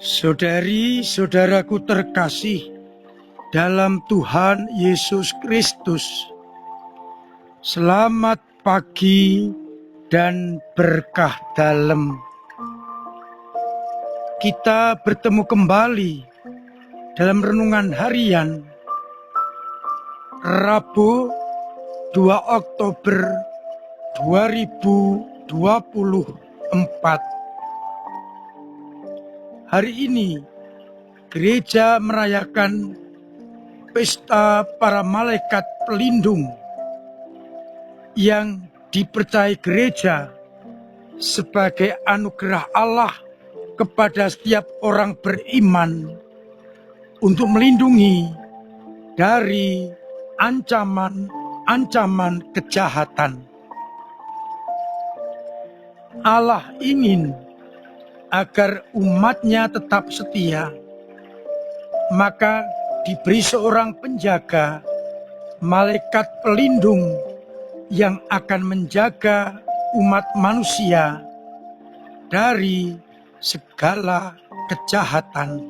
Saudari-saudaraku terkasih dalam Tuhan Yesus Kristus, selamat pagi dan berkah dalam. Kita bertemu kembali dalam renungan harian Rabu 2 Oktober 2024. Hari ini gereja merayakan pesta para malaikat pelindung yang dipercayai gereja sebagai anugerah Allah kepada setiap orang beriman untuk melindungi dari ancaman kejahatan. Allah ingin agar umatnya tetap setia, maka diberi seorang penjaga, malaikat pelindung yang akan menjaga umat manusia dari segala kejahatan.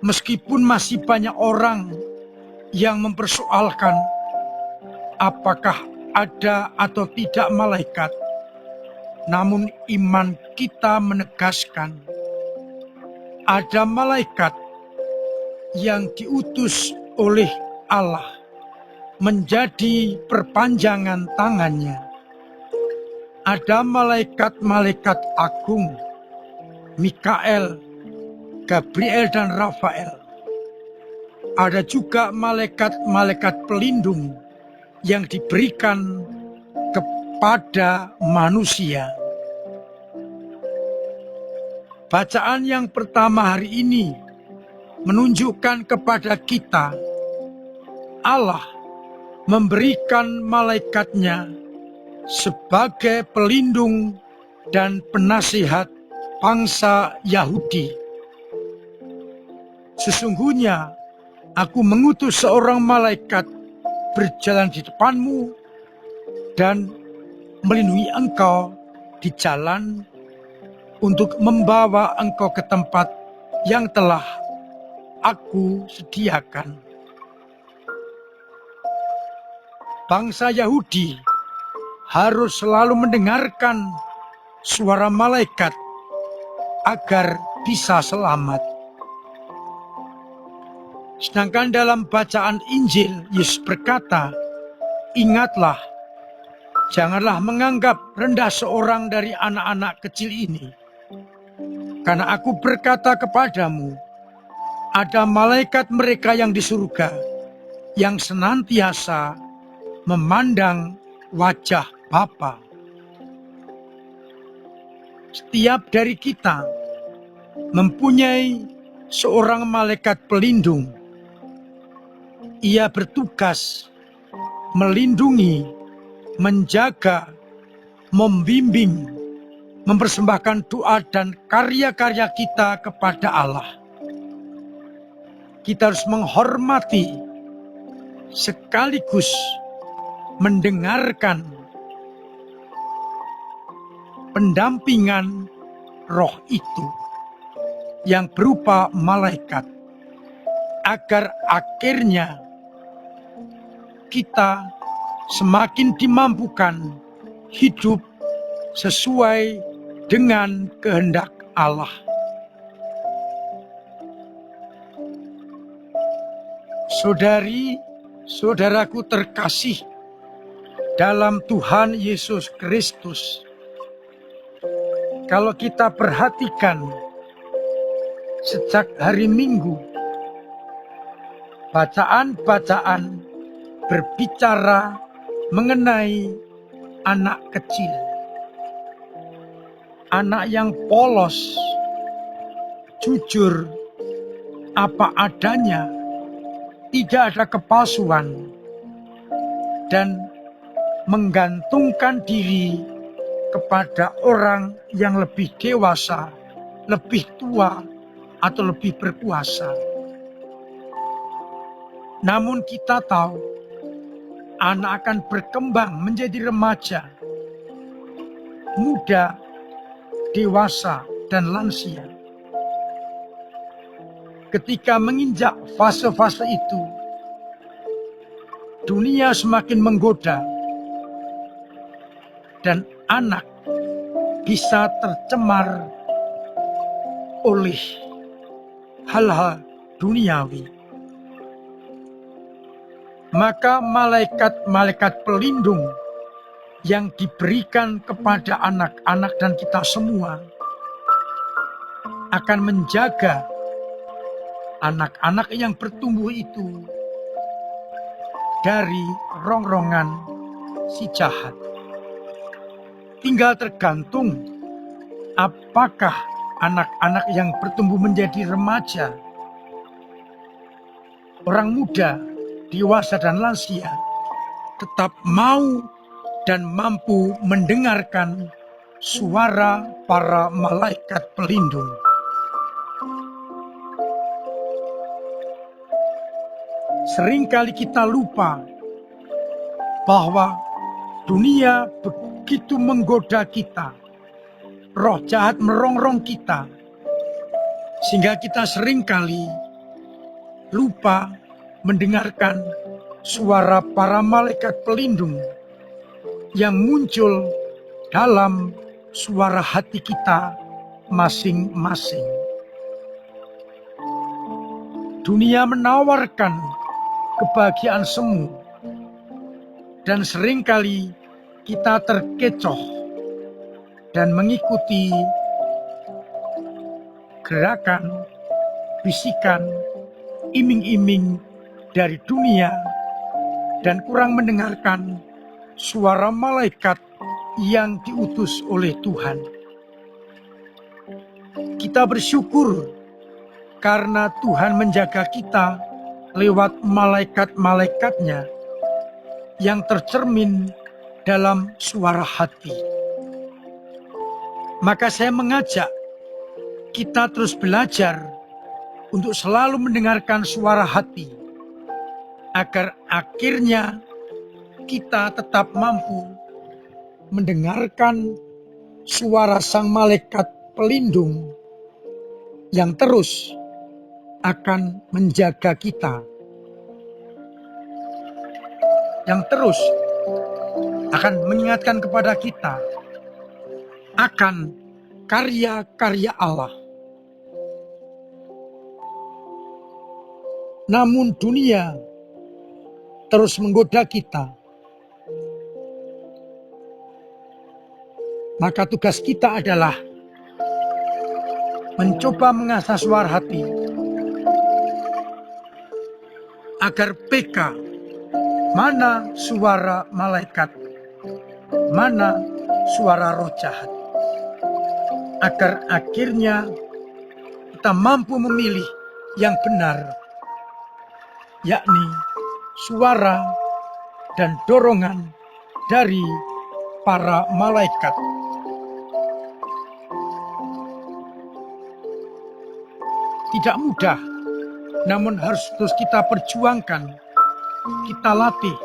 Meskipun masih banyak orang yang mempersoalkan apakah ada atau tidak malaikat, namun iman kita menegaskan ada malaikat yang diutus oleh Allah menjadi perpanjangan tangannya. Ada malaikat-malaikat agung, Mikael, Gabriel dan Rafael. Ada juga malaikat-malaikat pelindung yang diberikan kepada manusia. Bacaan yang pertama hari ini menunjukkan kepada kita Allah memberikan malaikatnya sebagai pelindung dan penasihat bangsa Yahudi. Sesungguhnya aku mengutus seorang malaikat berjalan di depanmu dan melindungi engkau di jalan untuk membawa engkau ke tempat yang telah aku sediakan. Bangsa Yahudi harus selalu mendengarkan suara malaikat agar bisa selamat. Sedangkan dalam bacaan Injil, Yesus berkata, "Ingatlah, janganlah menganggap rendah seorang dari anak-anak kecil ini. Karena aku berkata kepadamu, ada malaikat mereka yang di surga, yang senantiasa memandang wajah Bapa." Setiap dari kita mempunyai seorang malaikat pelindung. Ia bertugas melindungi, menjaga, membimbing, mempersembahkan doa dan karya-karya kita kepada Allah. Kita harus menghormati sekaligus mendengarkan pendampingan roh itu yang berupa malaikat, agar akhirnya kita semakin dimampukan hidup sesuai dengan kehendak Allah. Saudari-saudaraku terkasih dalam Tuhan Yesus Kristus, kalau kita perhatikan sejak hari Minggu, bacaan-bacaan berbicara mengenai anak kecil, anak yang polos, jujur, apa adanya, tidak ada kepalsuan, dan menggantungkan diri kepada orang yang lebih dewasa, lebih tua, atau lebih berkuasa. Namun kita tahu, anak akan berkembang menjadi remaja, muda, dewasa, dan lansia. Ketika menginjak fase-fase itu, dunia semakin menggoda dan anak bisa tercemar oleh hal-hal duniawi. Maka malaikat-malaikat pelindung yang diberikan kepada anak-anak dan kita semua akan menjaga anak-anak yang bertumbuh itu dari rongrongan si jahat. Tinggal tergantung apakah anak-anak yang bertumbuh menjadi remaja, orang muda, dewasa dan lansia tetap mau dan mampu mendengarkan suara para malaikat pelindung. Seringkali kita lupa bahwa dunia begitu menggoda kita, roh jahat merongrong kita, sehingga kita seringkali lupa mendengarkan suara para malaikat pelindung yang muncul dalam suara hati kita masing-masing. Dunia menawarkan kebahagiaan semu, dan seringkali kita terkecoh dan mengikuti gerakan, bisikan, iming-iming dari dunia dan kurang mendengarkan suara malaikat yang diutus oleh Tuhan. Kita bersyukur karena Tuhan menjaga kita lewat malaikat-malaikatnya yang tercermin dalam suara hati. Maka saya mengajak kita terus belajar untuk selalu mendengarkan suara hati, agar akhirnya kita tetap mampu mendengarkan suara sang malaikat pelindung yang terus akan menjaga kita, yang terus akan mengingatkan kepada kita akan karya-karya Allah. Namun dunia terus menggoda kita, maka tugas kita adalah mencoba mengasah suara hati agar peka mana suara malaikat, mana suara roh jahat, agar akhirnya kita mampu memilih yang benar, yakni suara dan dorongan dari para malaikat. Tidak mudah, namun harus terus kita perjuangkan, kita latih,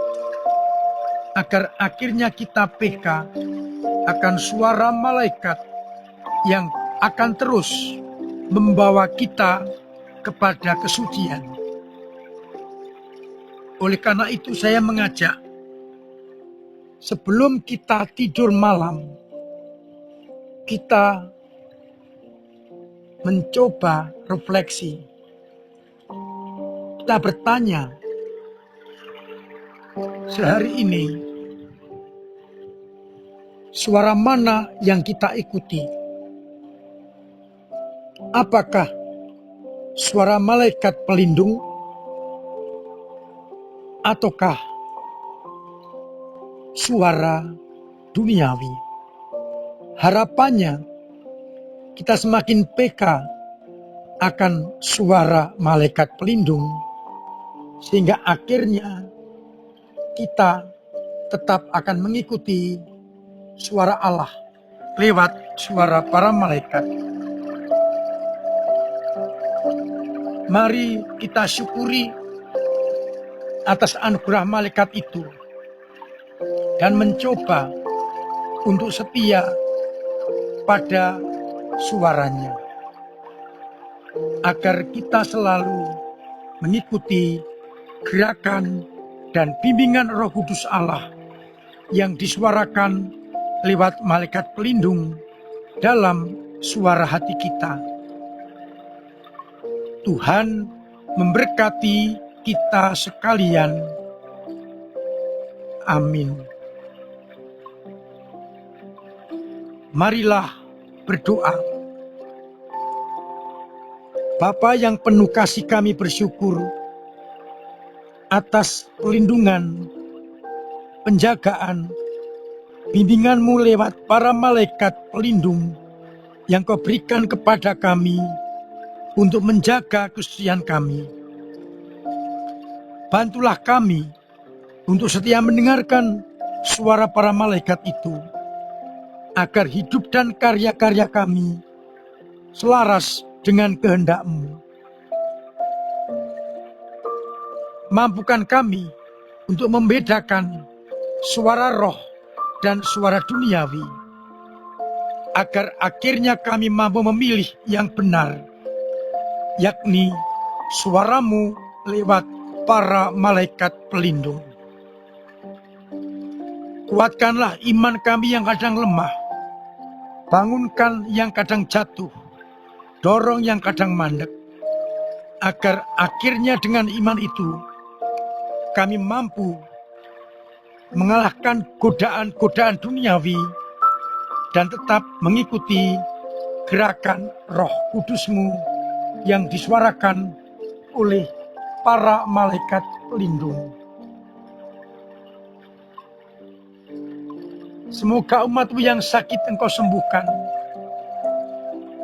agar akhirnya kita peka akan suara malaikat yang akan terus membawa kita kepada kesucian. Oleh karena itu saya mengajak, sebelum kita tidur malam, kita mencoba refleksi. Kita bertanya, sehari ini suara mana yang kita ikuti? Apakah suara malaikat pelindung ataukah suara duniawi? Harapannya kita semakin peka akan suara malaikat pelindung, sehingga akhirnya kita tetap akan mengikuti suara Allah lewat suara para malaikat. Mari kita syukuri atas anugerah malaikat itu dan mencoba untuk setia pada suaranya, agar kita selalu mengikuti gerakan dan bimbingan Roh Kudus Allah yang disuarakan lewat malaikat pelindung dalam suara hati kita. Tuhan memberkati kita sekalian. Amin. Marilah berdoa. Bapa yang penuh kasih, kami bersyukur atas pelindungan, penjagaan, bimbingan-Mu lewat para malaikat pelindung yang Kau berikan kepada kami untuk menjaga kesucian kami. Bantulah kami untuk setia mendengarkan suara para malaikat itu, agar hidup dan karya-karya kami selaras dengan kehendak-Mu. Mampukan kami untuk membedakan suara roh dan suara duniawi, agar akhirnya kami mampu memilih yang benar, yakni suara-Mu lewat para malaikat pelindung. Kuatkanlah iman kami yang kadang lemah, bangunkan yang kadang jatuh, dorong yang kadang mandek, agar akhirnya dengan iman itu kami mampu mengalahkan godaan-godaan duniawi dan tetap mengikuti gerakan Roh Kudus-Mu yang disuarakan oleh para malaikat pelindung. Semoga umat-Mu yang sakit Engkau sembuhkan,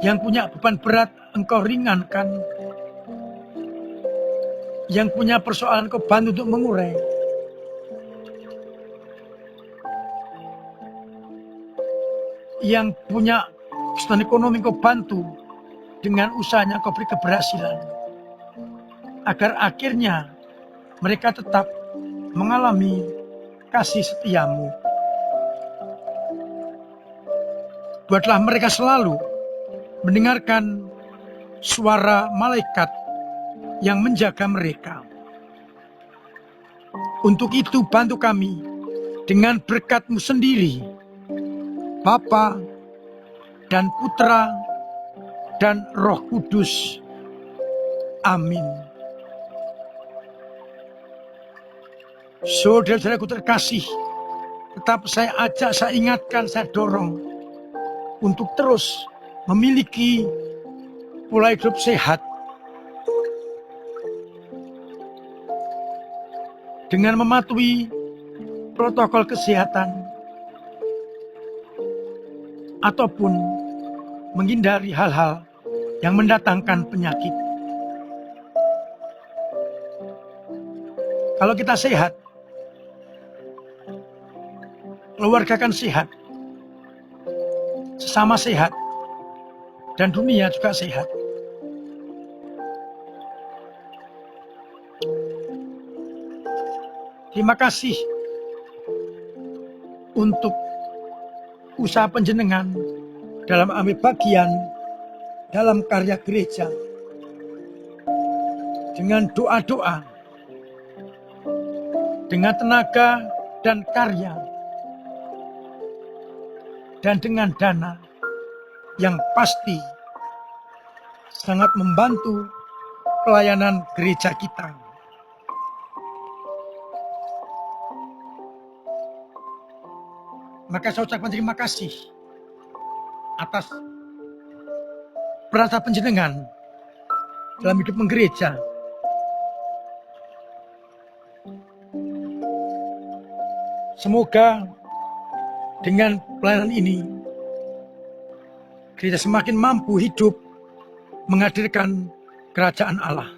yang punya beban berat Engkau ringankan, yang punya persoalan Engkau bantu untuk mengurai. Yang punya kesulitan ekonomi Engkau bantu, dengan usahanya Engkau beri keberhasilan, agar akhirnya mereka tetap mengalami kasih setia-Mu. Buatlah mereka selalu mendengarkan suara malaikat yang menjaga mereka. Untuk itu bantu kami dengan berkat-Mu sendiri, Bapa dan Putra dan Roh Kudus. Amin. Saudara-saudaraku terkasih, tetap saya ajak, saya ingatkan, saya dorong untuk terus memiliki pola hidup sehat dengan mematuhi protokol kesehatan ataupun menghindari hal-hal yang mendatangkan penyakit. Kalau kita sehat, keluarga kan sehat, sesama sehat, dan dunia juga sehat. Terima kasih untuk usaha panjenengan dalam ambil bagian dalam karya gereja dengan doa-doa, dengan tenaga dan karya, dan dengan dana yang pasti sangat membantu pelayanan gereja kita. Maka saya ucapkan terima kasih atas perasa panjenengan dalam hidup menggereja. Semoga dengan pelayanan ini gereja semakin mampu hidup menghadirkan kerajaan Allah.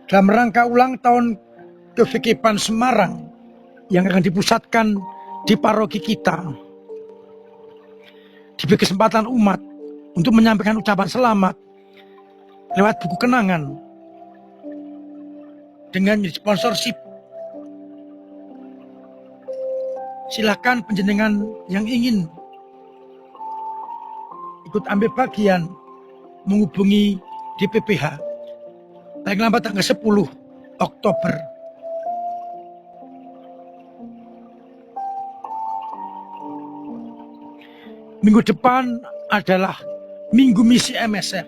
Dalam rangka ulang tahun KVKPAN Semarang yang akan dipusatkan di paroki kita, diberi kesempatan umat untuk menyampaikan ucapan selamat lewat buku kenangan dengan sponsorship Silakan panjenengan yang ingin ikut ambil bagian menghubungi DPPH paling lambat tanggal 10 Oktober. Minggu depan adalah Minggu Misi MSF.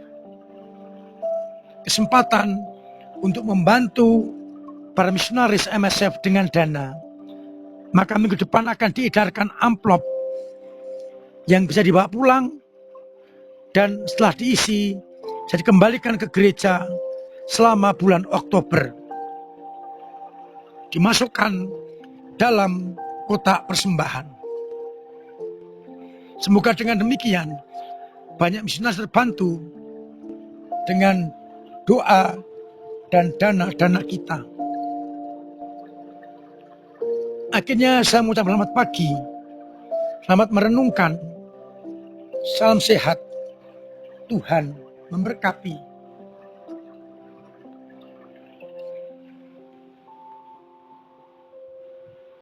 Kesempatan untuk membantu para misionaris MSF dengan dana. Maka minggu depan akan diedarkan amplop yang bisa dibawa pulang dan setelah diisi bisa dikembalikan ke gereja selama bulan Oktober. Dimasukkan dalam kotak persembahan. Semoga dengan demikian banyak misionaris terbantu dengan doa dan dana-dana kita. Akhirnya saya mengucapkan selamat pagi, selamat merenungkan, salam sehat, Tuhan memberkati.